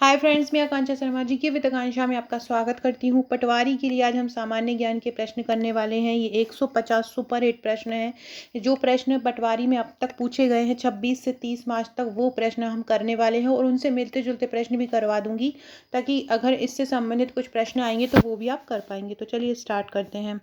Hi friends, मैं आकांक्षा शर्मा जी की वित्त आकांक्षा में आपका स्वागत करती हूँ। पटवारी के लिए आज हम सामान्य ज्ञान के प्रश्न करने वाले हैं। ये 150 सुपर हिट प्रश्न हैं। जो प्रश्न पटवारी में अब तक पूछे गए हैं 26 से 30 मार्च तक, वो प्रश्न हम करने वाले हैं और उनसे मिलते जुलते प्रश्न भी करवा दूंगी, ताकि अगर इससे संबंधित कुछ प्रश्न आएंगे तो वो भी आप कर पाएंगे। तो चलिए स्टार्ट करते हैं।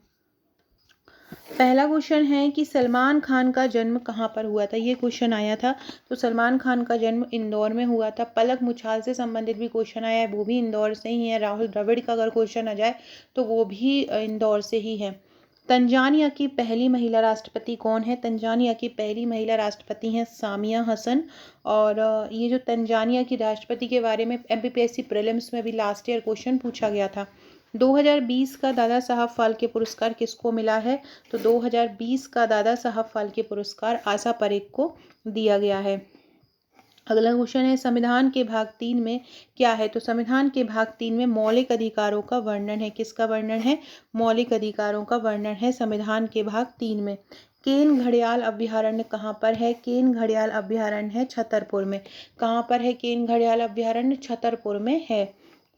पहला क्वेश्चन है कि सलमान खान का जन्म कहाँ पर हुआ था। ये क्वेश्चन आया था। तो सलमान खान का जन्म इंदौर में हुआ था। पलक मुछाल से संबंधित भी क्वेश्चन आया है, वो भी इंदौर से ही है। राहुल द्रविड़ का अगर क्वेश्चन आ जाए तो वो भी इंदौर से ही है। तंजानिया की पहली महिला राष्ट्रपति कौन है। तंजानिया की पहली महिला राष्ट्रपति हैं सामिया हसन। और ये जो तंजानिया की राष्ट्रपति के बारे में एमपीपीएससी प्रीलिम्स में भी लास्ट ईयर क्वेश्चन पूछा गया था। 2020 का दादा साहब फाल्के पुरस्कार किसको मिला है। तो 2020 का दादा साहब फाल्के पुरस्कार आशा परेख को दिया गया है। अगला क्वेश्चन है संविधान के भाग 3 में क्या है। तो संविधान के भाग 3 में मौलिक अधिकारों का वर्णन है। किसका वर्णन है। मौलिक अधिकारों का वर्णन है संविधान के भाग 3 में। केन घड़ियाल अभ्यारण्य कहाँ पर है। केन घड़ियाल अभ्यारण्य है छतरपुर में। कहाँ पर है केन घड़ियाल अभ्यारण्य। छतरपुर में है।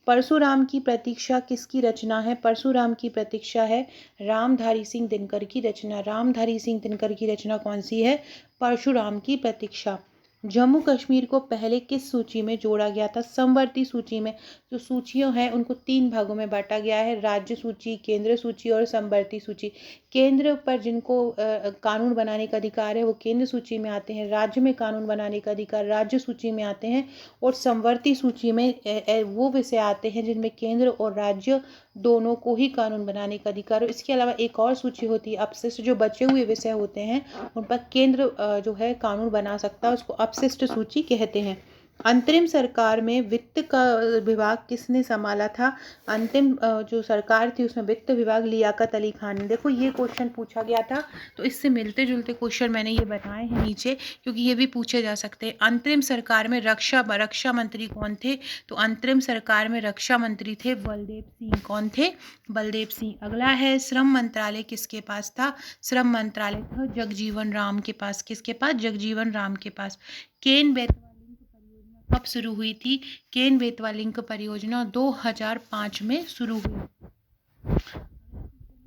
परशुराम की प्रतीक्षा किसकी रचना है। परशुराम की प्रतीक्षा है रामधारी सिंह दिनकर की रचना। रामधारी सिंह दिनकर की रचना कौन सी है। परशुराम की प्रतीक्षा। जम्मू कश्मीर को पहले किस सूची में जोड़ा गया था। समवर्ती सूची में। जो सूचियां हैं उनको 3 भागों में बांटा गया है, राज्य सूची, केंद्र सूची और समवर्ती सूची। केंद्र पर जिनको कानून बनाने का अधिकार है वो केंद्र सूची में आते हैं। राज्य में कानून बनाने का अधिकार राज्य सूची में आते हैं। और समवर्ती सूची में वो विषय आते हैं जिनमें केंद्र और राज्य दोनों को ही कानून बनाने का अधिकार हो। इसके अलावा एक और सूची होती है अपशिष्ट, जो बचे हुए विषय होते हैं उन पर केंद्र जो है कानून बना सकता है, उसको अपशिष्ट सूची कहते हैं। अंतरिम सरकार में वित्त का विभाग किसने संभाला था। अंतिम जो सरकार थी उसमें वित्त विभाग लियाकत अली खान ने। देखो ये क्वेश्चन पूछा गया था, तो इससे मिलते जुलते क्वेश्चन मैंने ये बताए हैं नीचे, क्योंकि ये भी पूछे जा सकते हैं। अंतरिम सरकार में रक्षा मंत्री कौन थे। तो अंतरिम सरकार में रक्षा मंत्री थे बलदेव सिंह। कौन थे। बलदेव सिंह। अगला है श्रम मंत्रालय किसके पास था। श्रम मंत्रालय था जगजीवन राम के पास। किसके पास। जगजीवन राम के पास। केन बेतवा लिंक परियोजना कब शुरू हुई थी। केन बेतवा लिंक परियोजना 2005 में शुरू हुई।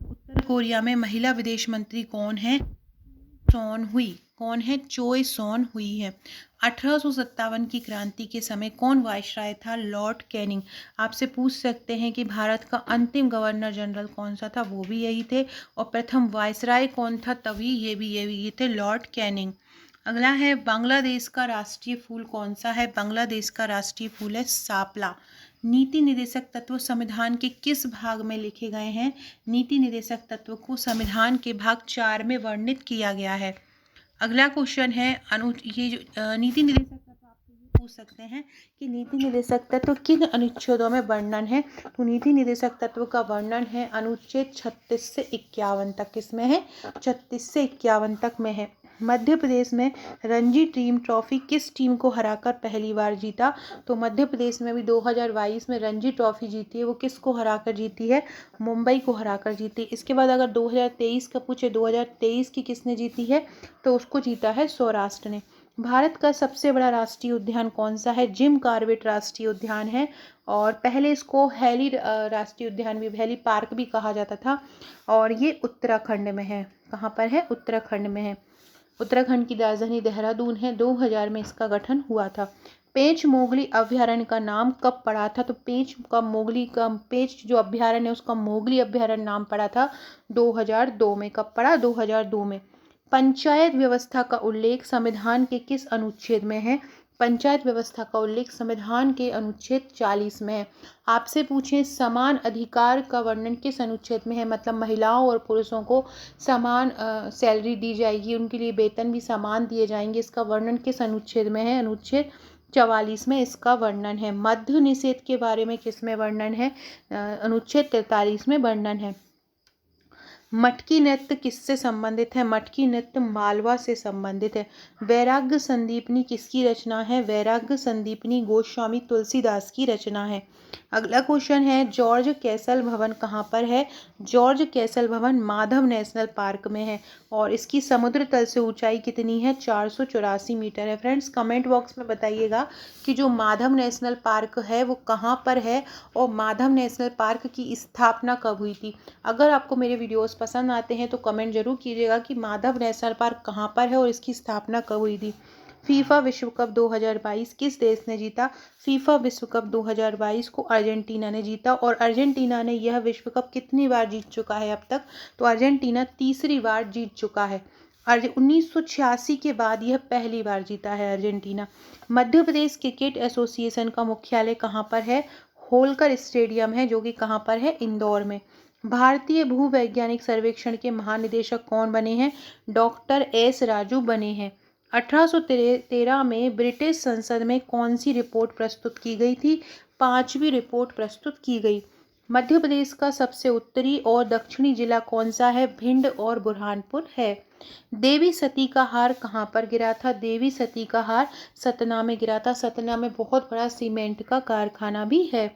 उत्तर कोरिया में महिला विदेश मंत्री कौन है। सॉन हुई। कौन है। चोय सॉन हुई है। 1857 की क्रांति के समय कौन वायसराय था। Lord Canning. आपसे पूछ सकते हैं कि भारत का अंतिम गवर्नर जनरल कौन सा था, वो भी यही थे। और प्रथम वायसराय कौन था तभी, ये भी यही थे, लॉर्ड कैनिंग। अगला है बांग्लादेश का राष्ट्रीय फूल कौन सा है। बांग्लादेश का राष्ट्रीय फूल है सापला। नीति निर्देशक तत्व संविधान के किस भाग में लिखे गए हैं। नीति निर्देशक तत्व को संविधान के भाग 4 में वर्णित किया गया है। अगला क्वेश्चन है ये जो नीति निर्देशक तत्व, आपसे ये पूछ सकते हैं कि नीति निर्देशक तत्व किन अनुच्छेदों में वर्णन है। तो नीति निर्देशक तत्व का वर्णन है अनुच्छेद 36 से 51 तक। किसमें है। 36 से 51 तक में है। मध्य प्रदेश में रणजी टीम ट्रॉफी किस टीम को हराकर पहली बार जीता। तो मध्य प्रदेश में भी 2022 में रणजी ट्रॉफी जीती है, वो किसको हराकर जीती है। मुंबई को हराकर जीती। इसके बाद अगर 2023 का पूछे, 2023 की किसने जीती है, तो उसको जीता है सौराष्ट्र ने। भारत का सबसे बड़ा राष्ट्रीय उद्यान कौन सा है। जिम कॉर्बेट राष्ट्रीय उद्यान है। और पहले इसको हैली राष्ट्रीय उद्यान भी, हैली पार्क भी कहा जाता था। और ये उत्तराखंड में है। कहाँ पर है। उत्तराखंड में है। उत्तराखंड की राजधानी देहरादून है। 2000 में इसका गठन हुआ था। पेंच मोगली अभ्यारण्य का नाम कब पड़ा था। तो पेंच जो अभ्यारण्य है उसका मोगली अभ्यारण्य नाम पड़ा था 2002 में। कब पड़ा। 2002 में। पंचायत व्यवस्था का उल्लेख संविधान के किस अनुच्छेद में है। पंचायत व्यवस्था का उल्लेख संविधान के अनुच्छेद 40 में है। आपसे पूछें समान अधिकार का वर्णन किस अनुच्छेद में है। मतलब महिलाओं और पुरुषों को समान सैलरी दी जाएगी, उनके लिए वेतन भी समान दिए जाएंगे, इसका वर्णन किस अनुच्छेद में है। अनुच्छेद 44 में इसका वर्णन है। मद्य निषेध के बारे में किस में वर्णन है। अनुच्छेद 43 में वर्णन है। मटकी नृत्य किससे संबंधित है? मटकी नृत्य मालवा से संबंधित है। वैराग्य संदीपनी किसकी रचना है? वैराग्य संदीपनी गोस्वामी तुलसीदास की रचना है। अगला क्वेश्चन है, जॉर्ज कैसल भवन कहाँ पर है? जॉर्ज कैसल भवन माधव नेशनल पार्क में है और इसकी समुद्र तल से ऊंचाई कितनी है? 484 मीटर है। फ्रेंड्स कमेंट बॉक्स में बताइएगा कि जो माधव नेशनल पार्क है वो कहाँ पर है और माधव नेशनल पार्क की स्थापना कब हुई थी। अगर आपको मेरे वीडियोस पसंद आते हैं तो कमेंट जरूर कीजिएगा कि माधव नेशनल पार्क कहाँ पर है और इसकी स्थापना कब हुई थी। फीफा विश्व कप 2022 किस देश ने जीता? फीफा विश्व कप 2022 को अर्जेंटीना ने जीता और अर्जेंटीना ने यह विश्व कप कितनी बार जीत चुका है अब तक? तो अर्जेंटीना तीसरी बार जीत चुका है। 1986 के बाद यह पहली बार जीता है Argentina. Madhya Pradesh cricket association का मुख्यालय कहाँ पर है? होलकर स्टेडियम है जो कि कहाँ पर है? इंदौर में। भारतीय भूवैज्ञानिक सर्वेक्षण के महानिदेशक कौन बने हैं? डॉक्टर एस राजू बने हैं। 1813 में ब्रिटिश संसद में कौन सी रिपोर्ट प्रस्तुत की गई थी? 5वीं रिपोर्ट प्रस्तुत की गई। मध्य प्रदेश का सबसे उत्तरी और दक्षिणी जिला कौन सा है? भिंड और बुरहानपुर है। देवी सती का हार कहाँ पर गिरा था? देवी सती का हार सतना में गिरा था। सतना में बहुत बड़ा सीमेंट का कारखाना भी है।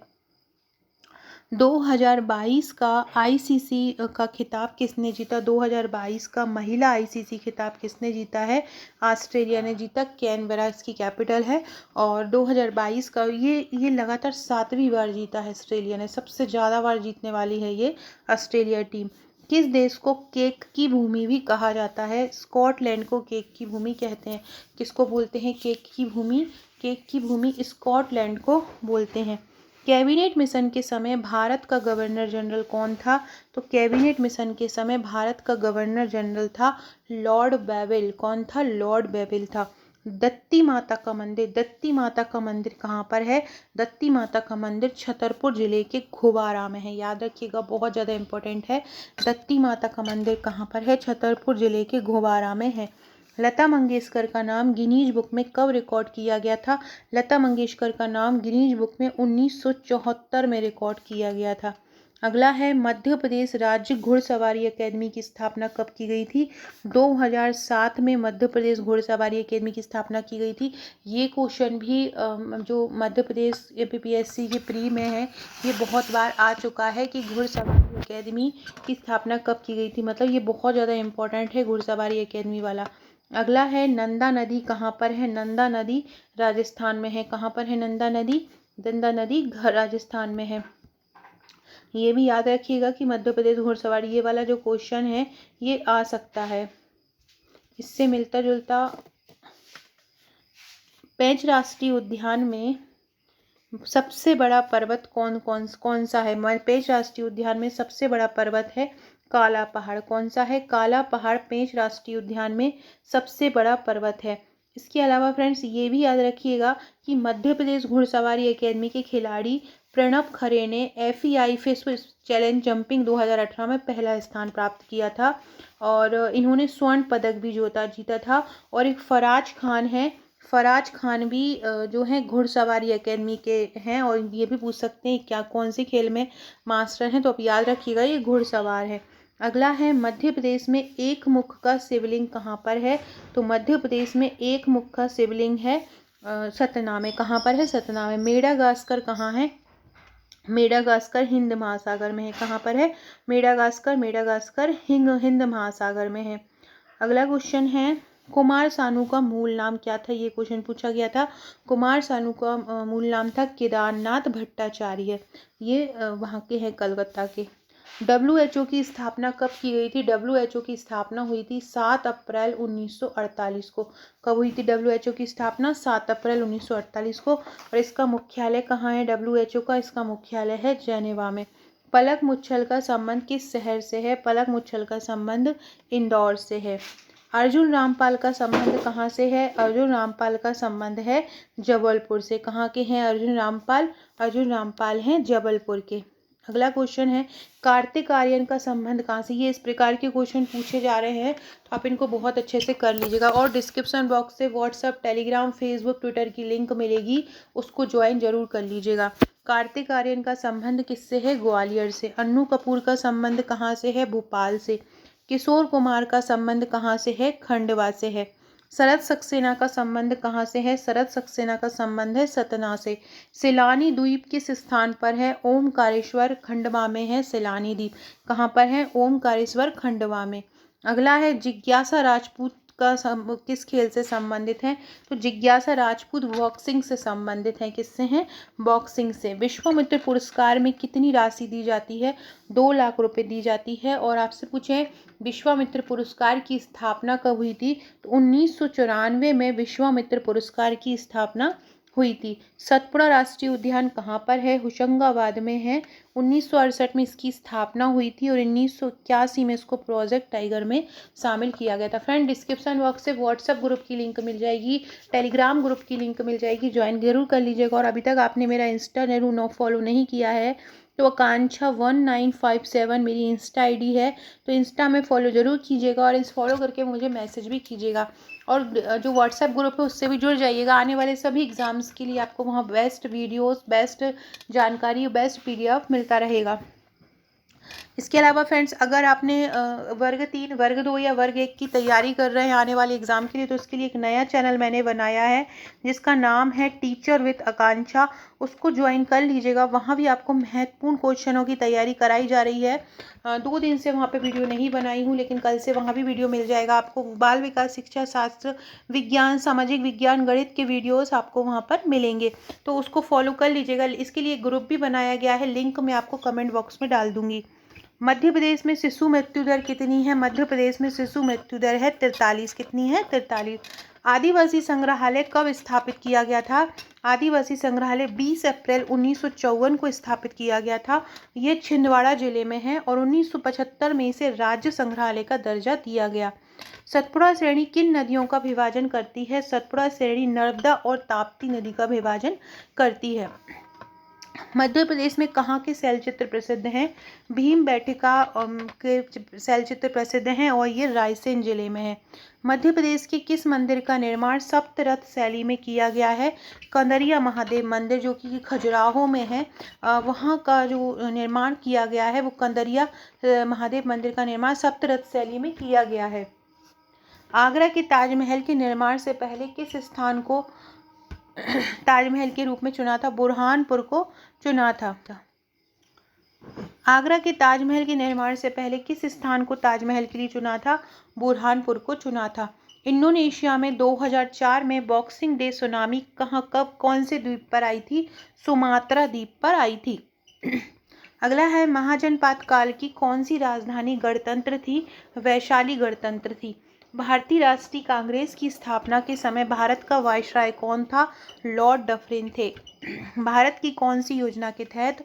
2022 का आईसीसी का खिताब किसने जीता? 2022 का महिला आईसीसी खिताब किसने जीता है? ऑस्ट्रेलिया ने जीता। कैनबरा इसकी कैपिटल है और 2022 का ये लगातार 7वीं बार जीता है ऑस्ट्रेलिया ने। सबसे ज़्यादा बार जीतने वाली है ये ऑस्ट्रेलिया टीम। किस देश को केक की भूमि भी कहा जाता है? स्कॉटलैंड को केक की भूमि कहते हैं। किसको बोलते हैं केक की भूमि? केक की भूमि स्कॉटलैंड को बोलते हैं। कैबिनेट मिशन के समय भारत का गवर्नर जनरल कौन था? तो कैबिनेट मिशन के समय भारत का गवर्नर जनरल था लॉर्ड बेवेल। कौन था? लॉर्ड बेवेल था। दत्ती माता का मंदिर, दत्ती माता का मंदिर कहाँ पर है? दत्ती माता का मंदिर छतरपुर जिले के घुबारा में है। याद रखिएगा, बहुत ज़्यादा इंपॉर्टेंट है। दत्ती माता का मंदिर कहाँ पर है? छतरपुर जिले के घुबारा में है। लता मंगेशकर का नाम गिनीज बुक में कब रिकॉर्ड किया गया था? लता मंगेशकर का नाम गिनीज बुक में 1974 में रिकॉर्ड किया गया था। अगला है, मध्य प्रदेश राज्य घुड़सवारी अकेदमी की स्थापना कब की गई थी? 2007 में मध्य प्रदेश घुड़सवारी अकेदमी की स्थापना की गई थी। ये क्वेश्चन भी जो मध्य प्रदेश एपीपीएससी के प्री में है, ये बहुत बार आ चुका है कि घुड़सवारी अकेदमी की स्थापना कब की गई थी। मतलब ये बहुत ज़्यादा इंपॉर्टेंट है घुड़सवारी अकेदमी वाला। अगला है, नंदा नदी कहाँ पर है? नंदा नदी राजस्थान में है। कहाँ पर है नंदा नदी? नंदा नदी राजस्थान में है। ये भी याद रखिएगा कि मध्य प्रदेश घुड़सवारी, ये वाला जो क्वेश्चन है ये आ सकता है। इससे मिलता जुलता, पेंच राष्ट्रीय उद्यान में सबसे बड़ा पर्वत कौन सा है? पेंच राष्ट्रीय उद्यान में सबसे बड़ा पर्वत है काला पहाड़। कौन सा है? काला पहाड़ पेंच राष्ट्रीय उद्यान में सबसे बड़ा पर्वत है। इसके अलावा फ्रेंड्स ये भी याद रखिएगा कि मध्य प्रदेश घुड़सवारी अकेदमी के खिलाड़ी प्रणव खरे ने FEI फिश चैलेंज जंपिंग 2018 में पहला स्थान प्राप्त किया था और इन्होंने स्वर्ण पदक भी जीता था। और एक फराज खान है, फराज खान भी जो है घुड़सवारी अकेदमी के हैं और ये भी पूछ सकते हैं क्या कौन से खेल में मास्टर हैं, तो आप याद रखिएगा ये घुड़सवार है। अगला है, मध्य प्रदेश में एक मुख का शिवलिंग कहाँ पर है? तो मध्य प्रदेश में एक मुख का शिवलिंग है सतना में। कहाँ पर है? सतना में। मेडागास्कर कहाँ है? मेडागास्कर हिंद महासागर में है। कहाँ पर है? मेडागास्कर हिंद महासागर में है। अगला क्वेश्चन है, कुमार सानू का मूल नाम क्या था? ये क्वेश्चन पूछा गया था। कुमार सानू का मूल नाम था केदारनाथ भट्टाचार्य। ये वहाँ के हैं, कलकत्ता के। WHO की स्थापना कब की गई थी? WHO की स्थापना हुई थी 7 अप्रैल 1948 को। कब हुई थी WHO की स्थापना? 7 अप्रैल 1948 को। और इसका मुख्यालय कहाँ है WHO का? इसका मुख्यालय है जेनेवा में। पलक मुच्छल का संबंध किस शहर से है? पलक मुच्छल का संबंध इंदौर से है। अर्जुन रामपाल का संबंध कहाँ से है? अर्जुन रामपाल का संबंध है जबलपुर से। कहाँ के हैं अर्जुन रामपाल? अर्जुन रामपाल हैं जबलपुर के। अगला क्वेश्चन है, कार्तिक आर्यन का संबंध कहाँ से? ये इस प्रकार के क्वेश्चन पूछे जा रहे हैं तो आप इनको बहुत अच्छे से कर लीजिएगा। और डिस्क्रिप्शन बॉक्स से व्हाट्सएप, टेलीग्राम, फेसबुक, ट्विटर की लिंक मिलेगी, उसको ज्वाइन जरूर कर लीजिएगा। कार्तिक आर्यन का संबंध किससे है? ग्वालियर से। अन्नू कपूर का संबंध कहाँ से है? भोपाल से। किशोर कुमार का संबंध कहाँ से है? खंडवा से है। शरद सक्सेना का संबंध कहाँ से है? शरद सक्सेना का संबंध है सतना से। सैलानी द्वीप किस स्थान पर है? ओमकारेश्वर, खंडवा में है सैलानी द्वीप। कहाँ पर है? ओमकारेश्वर, खंडवा में। अगला है जिज्ञासा राजपूत का किस खेल से संबंधित है? तो जिज्ञासा राजपूत बॉक्सिंग से संबंधित है। किससे हैं? बॉक्सिंग से। विश्वामित्र पुरस्कार में कितनी राशि दी जाती है? 2 लाख रुपए दी जाती है। और आपसे पूछे विश्वामित्र पुरस्कार की स्थापना कब हुई थी? तो 1994 में विश्वामित्र पुरस्कार की स्थापना हुई थी। सतपुड़ा राष्ट्रीय उद्यान कहाँ पर है? होशंगाबाद में है। 1968 में इसकी स्थापना हुई थी और 1981 में इसको प्रोजेक्ट टाइगर में शामिल किया गया था। फ्रेंड, डिस्क्रिप्शन बॉक्स से व्हाट्सएप ग्रुप की लिंक मिल जाएगी, टेलीग्राम ग्रुप की लिंक मिल जाएगी, ज्वाइन जरूर कर लीजिएगा। और अभी तक आपने मेरा इंस्टा नो फॉलो नहीं किया है तो आकांक्षा 1957 मेरी इंस्टा आईडी है, तो इंस्टा में फॉलो ज़रूर कीजिएगा और इस फॉलो करके मुझे मैसेज भी कीजिएगा। और जो व्हाट्सएप ग्रुप है उससे भी जुड़ जाइएगा। आने वाले सभी एग्ज़ाम्स के लिए आपको वहाँ बेस्ट वीडियोस, बेस्ट जानकारी, बेस्ट पीडीएफ मिलता रहेगा। इसके अलावा फ्रेंड्स, अगर आपने वर्ग 3, वर्ग 2 या वर्ग 1 की तैयारी कर रहे हैं आने वाले एग्ज़ाम के लिए, तो उसके लिए एक नया चैनल मैंने बनाया है जिसका नाम है टीचर विद आकांक्षा। उसको ज्वाइन कर लीजिएगा। वहाँ भी आपको महत्वपूर्ण क्वेश्चनों की तैयारी कराई जा रही है। 2 दिन से वहाँ पे वीडियो नहीं बनाई हूँ, लेकिन कल से वहाँ भी वीडियो मिल जाएगा आपको। बाल विकास, शिक्षा शास्त्र, विज्ञान, सामाजिक विज्ञान, गणित के वीडियोस आपको वहाँ पर मिलेंगे, तो उसको फॉलो कर लीजिएगा। इसके लिए ग्रुप भी बनाया गया है, लिंक मैं आपको कमेंट बॉक्स में डाल दूँगी। मध्य प्रदेश में शिशु मृत्यु दर कितनी है? मध्य प्रदेश में शिशु मृत्यु दर है 43। कितनी है? 43। आदिवासी संग्रहालय कब स्थापित किया गया था? आदिवासी संग्रहालय 20 अप्रैल 1954 को स्थापित किया गया था। ये छिंदवाड़ा जिले में है और 1975 में इसे राज्य संग्रहालय का दर्जा दिया गया। सतपुड़ा श्रेणी किन नदियों का विभाजन करती है? सतपुड़ा श्रेणी नर्मदा और ताप्ती नदी का विभाजन करती है। मध्य प्रदेश में कहाँ के शैलचित्र प्रसिद्ध हैं? भीमबेटका के शैलचित्र प्रसिद्ध हैं और ये रायसेन जिले में है। मध्य प्रदेश के किस मंदिर का निर्माण सप्तरथ शैली में किया गया है? कंदरिया महादेव मंदिर, जो कि खजुराहो में है, वहाँ का जो निर्माण किया गया है वो कंदरिया महादेव मंदिर का निर्माण सप्तरथ शैली में किया गया है। आगरा के ताजमहल के निर्माण से पहले किस स्थान को ताजमहल के रूप में चुना था? बुरहानपुर को चुना था। आगरा के ताजमहल के निर्माण से पहले किस स्थान को ताजमहल के लिए चुना था? बुरहानपुर को चुना था। इंडोनेशिया में 2004 में बॉक्सिंग डे सुनामी कहाँ, कब, कौन से द्वीप पर आई थी? सुमात्रा द्वीप पर आई थी। अगला है महाजनपात काल की कौन सी राजधानी गणतंत्र थी? वैशाली गणतंत्र थी। भारतीय राष्ट्रीय कांग्रेस की स्थापना के समय भारत का वायसराय कौन था? लॉर्ड डफरिन थे। भारत की कौन सी योजना के तहत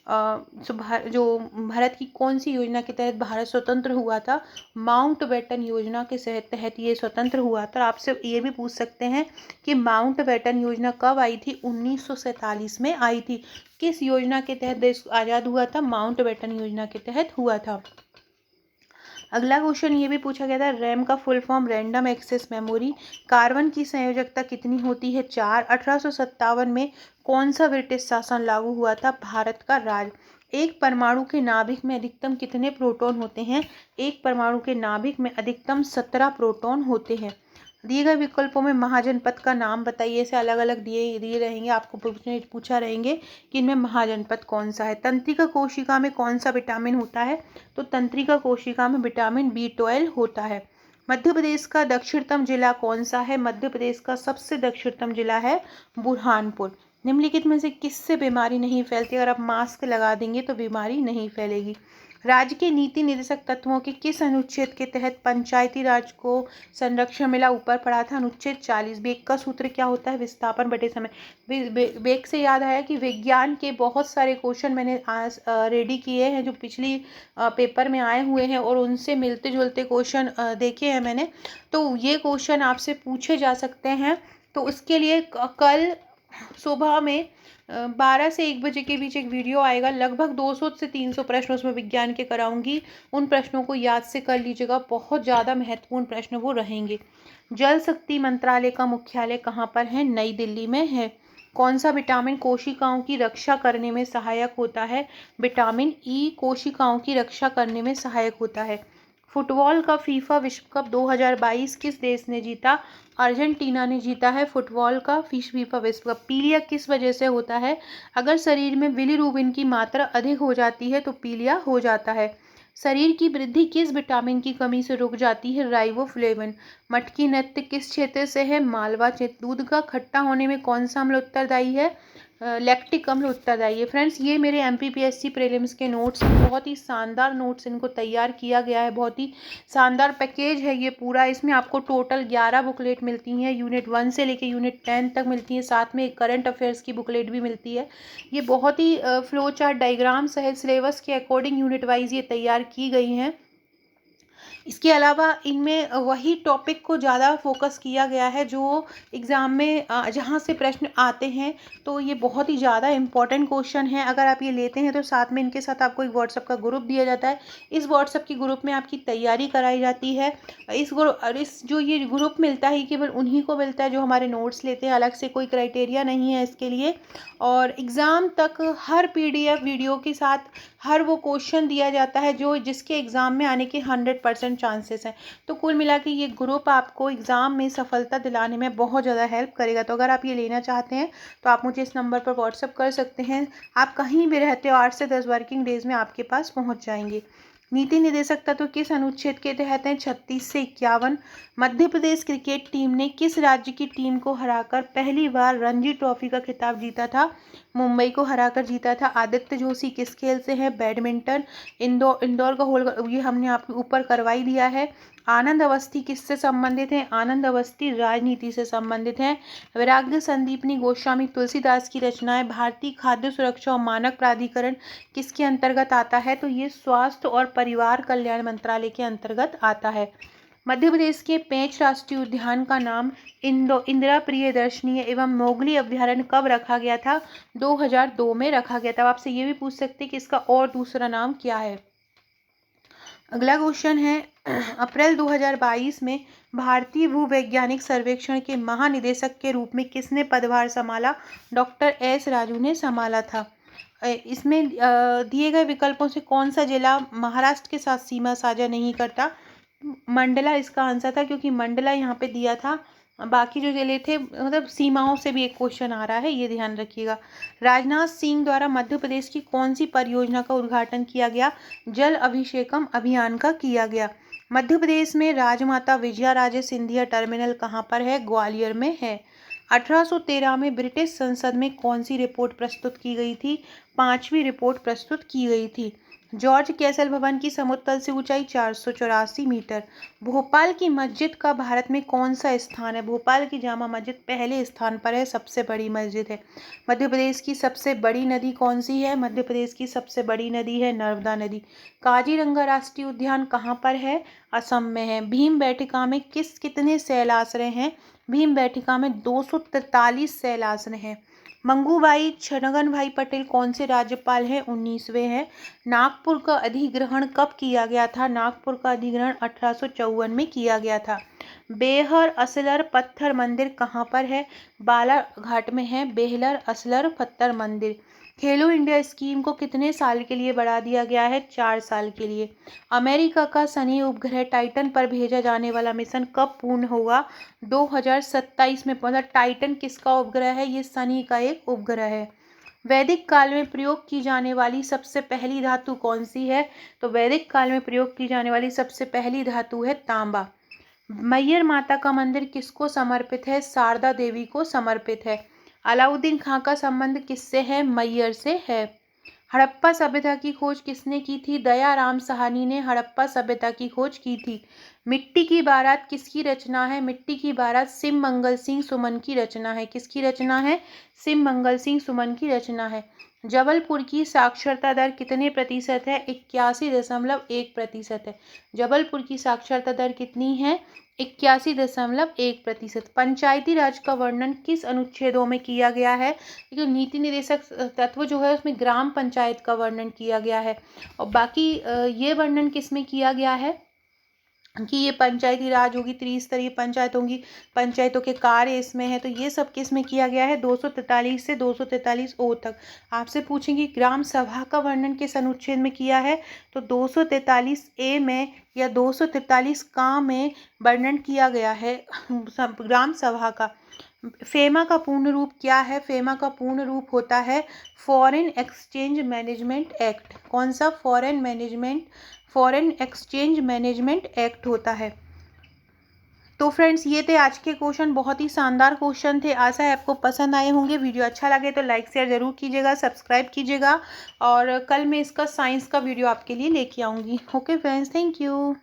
भारत की कौन सी योजना के तहत भारत स्वतंत्र हुआ था? माउंटबेटन योजना के तहत ये स्वतंत्र हुआ था। आपसे ये भी पूछ सकते हैं कि माउंटबेटन योजना कब आई थी? 1947 में आई थी। किस योजना के तहत देश आज़ाद हुआ था? माउंटबेटन योजना के तहत हुआ था। अगला क्वेश्चन ये भी पूछा गया था, रैम का full form random access memory. Carbon की संयोजकता कितनी होती है? 4। 1857 में कौन सा ब्रिटिश शासन लागू हुआ था? भारत का राज। एक परमाणु के नाभिक में अधिकतम कितने प्रोटॉन होते हैं? एक परमाणु के नाभिक में अधिकतम 17 प्रोटॉन होते हैं। दिए गए विकल्पों में महाजनपद का नाम बताइए। ऐसे अलग अलग दिए रहेंगे, आपको पूछा रहेंगे कि इनमें महाजनपद कौन सा है। तंत्रिका कोशिका में कौन सा विटामिन होता है? तो तंत्रिका कोशिका में विटामिन B12 होता है। मध्य प्रदेश का दक्षिणतम जिला कौन सा है? मध्य प्रदेश का सबसे दक्षिणतम जिला है बुरहानपुर। निम्नलिखित में से किससे बीमारी नहीं फैलती? अगर आप मास्क लगा देंगे तो बीमारी नहीं फैलेगी। राज्य के नीति निर्देशक तत्वों के किस अनुच्छेद के तहत पंचायती राज को संरक्षण मिला? ऊपर पढ़ा था अनुच्छेद 40। बेक का सूत्र क्या होता है? विस्थापन बटे समय। बेक से याद आया कि विज्ञान के बहुत सारे क्वेश्चन मैंने आज रेडी किए हैं जो पिछली पेपर में आए हुए हैं और उनसे मिलते जुलते क्वेश्चन देखे हैं मैंने, तो ये क्वेश्चन आपसे पूछे जा सकते हैं। तो उसके लिए कल सुबह में 12 से 1 बजे के बीच एक वीडियो आएगा। लगभग 200 से 300 प्रश्न उसमें विज्ञान के कराऊंगी। उन प्रश्नों को याद से कर लीजिएगा, बहुत ज़्यादा महत्वपूर्ण प्रश्न वो रहेंगे। जल शक्ति मंत्रालय का मुख्यालय कहाँ पर है? नई दिल्ली में है। कौन सा विटामिन कोशिकाओं की रक्षा करने में सहायक होता है? विटामिन ई कोशिकाओं की रक्षा करने में सहायक होता है। फुटबॉल का फीफा विश्व कप 2022 किस देश ने जीता? अर्जेंटीना ने जीता है फुटबॉल का फीफा विश्व कप। पीलिया किस वजह से होता है? अगर शरीर में बिलीरुबिन की मात्रा अधिक हो जाती है तो पीलिया हो जाता है। शरीर की वृद्धि किस विटामिन की कमी से रुक जाती है? राइबोफ्लेविन। मटकी नृत्य किस क्षेत्र से है? मालवा क्षेत्र। दूध का खट्टा होने में कौन सा अम्ल उत्तरदायी है? लैक्टिक अम्ल उत्तरदायी है। फ्रेंड्स, ये मेरे एमपीपीएससी प्रीलिम्स के नोट्स हैं। बहुत ही शानदार नोट्स इनको तैयार किया गया है। बहुत ही शानदार पैकेज है ये पूरा। इसमें आपको टोटल 11 बुकलेट मिलती हैं। यूनिट 1 से लेकर यूनिट 10 तक मिलती हैं। साथ में एक करंट अफेयर्स की बुकलेट भी मिलती है। ये बहुत ही फ्लो चार्ट डायग्राम सहित सिलेबस के अकॉर्डिंग यूनिट वाइज ये तैयार की गई हैं। इसके अलावा इनमें वही टॉपिक को ज़्यादा फोकस किया गया है जो एग्ज़ाम में जहाँ से प्रश्न आते हैं। तो ये बहुत ही ज़्यादा इम्पॉर्टेंट क्वेश्चन है। अगर आप ये लेते हैं तो साथ में इनके साथ आपको एक व्हाट्सएप का ग्रुप दिया जाता है। इस व्हाट्सएप के ग्रुप में आपकी तैयारी कराई जाती है। इस जो ये ग्रुप मिलता है केवल उन्हीं को मिलता है जो हमारे नोट्स लेते हैं। अलग से कोई क्राइटेरिया नहीं है इसके लिए। और एग्ज़ाम तक हर PDF वीडियो के साथ हर वो क्वेश्चन दिया जाता है जो जिसके एग्ज़ाम में आने के 100% चांसेस हैं। तो कुल मिला के ये ग्रुप आपको एग्ज़ाम में सफलता दिलाने में बहुत ज़्यादा हेल्प करेगा। तो अगर आप ये लेना चाहते हैं तो आप मुझे इस नंबर पर व्हाट्सअप कर सकते हैं। आप कहीं भी रहते हो 8 से 10 वर्किंग डेज़ में आपके पास पहुँच जाएंगे। नीति निर्देशक तत्व किस अनुच्छेद के तहत हैं? 36 से 51। मध्य प्रदेश क्रिकेट टीम ने किस राज्य की टीम को हराकर पहली बार रणजी ट्रॉफी का खिताब जीता था? मुंबई को हराकर जीता था। आदित्य जोशी किस खेल से है? बैडमिंटन। इंदौर का होल ये हमने आपके ऊपर करवाई दिया है। आनंद अवस्थी किससे संबंधित हैं? आनंद अवस्थी राजनीति से संबंधित हैं। वैराग्य संदीपनी गोस्वामी तुलसीदास की रचनाएं भारतीय खाद्य सुरक्षा और मानक प्राधिकरण किसके अंतर्गत आता है? तो ये स्वास्थ्य और परिवार कल्याण मंत्रालय के अंतर्गत आता है। मध्य प्रदेश के पेंच राष्ट्रीय उद्यान का नाम इंदिरा प्रियदर्शनी एवं मोगली अभ्यारण्य कब रखा गया था? 2002 में रखा गया था। आपसे ये भी पूछ सकते हैं कि इसका और दूसरा नाम क्या है। अगला क्वेश्चन है अप्रैल 2022 में भारतीय भूवैज्ञानिक सर्वेक्षण के महानिदेशक के रूप में किसने पदभार संभाला? डॉक्टर S राजू ने संभाला था। इसमें दिए गए विकल्पों से कौन सा जिला महाराष्ट्र के साथ सीमा साझा नहीं करता? मंडला इसका आंसर था, क्योंकि मंडला यहाँ पे दिया था। बाकी जो जिले थे मतलब सीमाओं से भी एक क्वेश्चन आ रहा है, ये ध्यान रखिएगा। राजनाथ सिंह द्वारा मध्य प्रदेश की कौन सी परियोजना का उद्घाटन किया गया? जल अभिषेकम अभियान का किया गया। मध्य प्रदेश में राजमाता विजया राजे सिंधिया टर्मिनल कहाँ पर है? ग्वालियर में है। 1813 में ब्रिटिश संसद में कौन सी रिपोर्ट प्रस्तुत की गई थी? 5वीं रिपोर्ट प्रस्तुत की गई थी। जॉर्ज कैसल भवन की समुद्र तल से ऊंचाई 484 मीटर। भोपाल की मस्जिद का भारत में कौन सा स्थान है? भोपाल की जामा मस्जिद पहले स्थान पर है, सबसे बड़ी मस्जिद है। मध्य प्रदेश की सबसे बड़ी नदी कौन सी है? मध्य प्रदेश की सबसे बड़ी नदी है नर्मदा नदी। काजीरंगा राष्ट्रीय उद्यान कहाँ पर है? असम में है। भीम बैठका में कितने शैलाश्रय हैं? भीम बैठका में 243 शैलाश्रय हैं। मंगूभाई छगन भाई पटेल कौन से राज्यपाल हैं? 19वें हैं। नागपुर का अधिग्रहण कब किया गया था? नागपुर का अधिग्रहण 1854 में किया गया था। बेहर असलर पत्थर मंदिर कहाँ पर है? बालाघाट में है बेहलर असलर पत्थर मंदिर। खेलो इंडिया स्कीम को कितने साल के लिए बढ़ा दिया गया है? 4 साल के लिए। अमेरिका का शनि उपग्रह टाइटन पर भेजा जाने वाला मिशन कब पूर्ण होगा? 2027 में। मतलब टाइटन किसका उपग्रह है? ये शनि का एक उपग्रह है। वैदिक काल में प्रयोग की जाने वाली सबसे पहली धातु कौन सी है? तो वैदिक काल में प्रयोग की जाने वाली सबसे पहली धातु है तांबा। मैयर माता का मंदिर किसको समर्पित है? शारदा देवी को समर्पित है। अलाउद्दीन खां का संबंध किससे है? मैयर से है। हड़प्पा सभ्यता की खोज किसने की थी? दयाराम साहनी ने हड़प्पा सभ्यता की खोज की थी। मिट्टी की बारात किसकी रचना है? मिट्टी की बारात सिम मंगल सिंह सुमन की रचना है। किसकी रचना है? सिम मंगल सिंह सुमन की रचना है। जबलपुर की साक्षरता दर कितने प्रतिशत है? 81.1% है। जबलपुर की साक्षरता दर कितनी है? 81.1%। पंचायती राज का वर्णन किस अनुच्छेदों में किया गया है? क्योंकि नीति निर्देशक तत्व जो है उसमें ग्राम पंचायत का वर्णन किया गया है। और बाकी ये वर्णन किस में किया गया है? कि ये पंचायती राज होगी, त्रिस्तरीय पंचायत होंगी, पंचायतों के कार्य इसमें है। तो ये सब किस में किया गया है? 243 से 243 ओ तक। आपसे पूछेंगे ग्राम सभा का वर्णन किस अनुच्छेद में किया है? तो 243 ए में या 243 का में वर्णन किया गया है ग्राम सभा का। फेमा का पूर्ण रूप क्या है? फेमा का पूर्ण रूप होता है फॉरेन एक्सचेंज मैनेजमेंट एक्ट। कौन सा? फॉरेन एक्सचेंज मैनेजमेंट एक्ट होता है। तो फ्रेंड्स, ये थे आज के क्वेश्चन, बहुत ही शानदार क्वेश्चन थे। आशा है आपको पसंद आए होंगे। वीडियो अच्छा लगे तो लाइक शेयर जरूर कीजिएगा, सब्सक्राइब कीजिएगा, और कल मैं इसका साइंस का वीडियो आपके लिए लेके आऊँगी। Okay friends, thank you.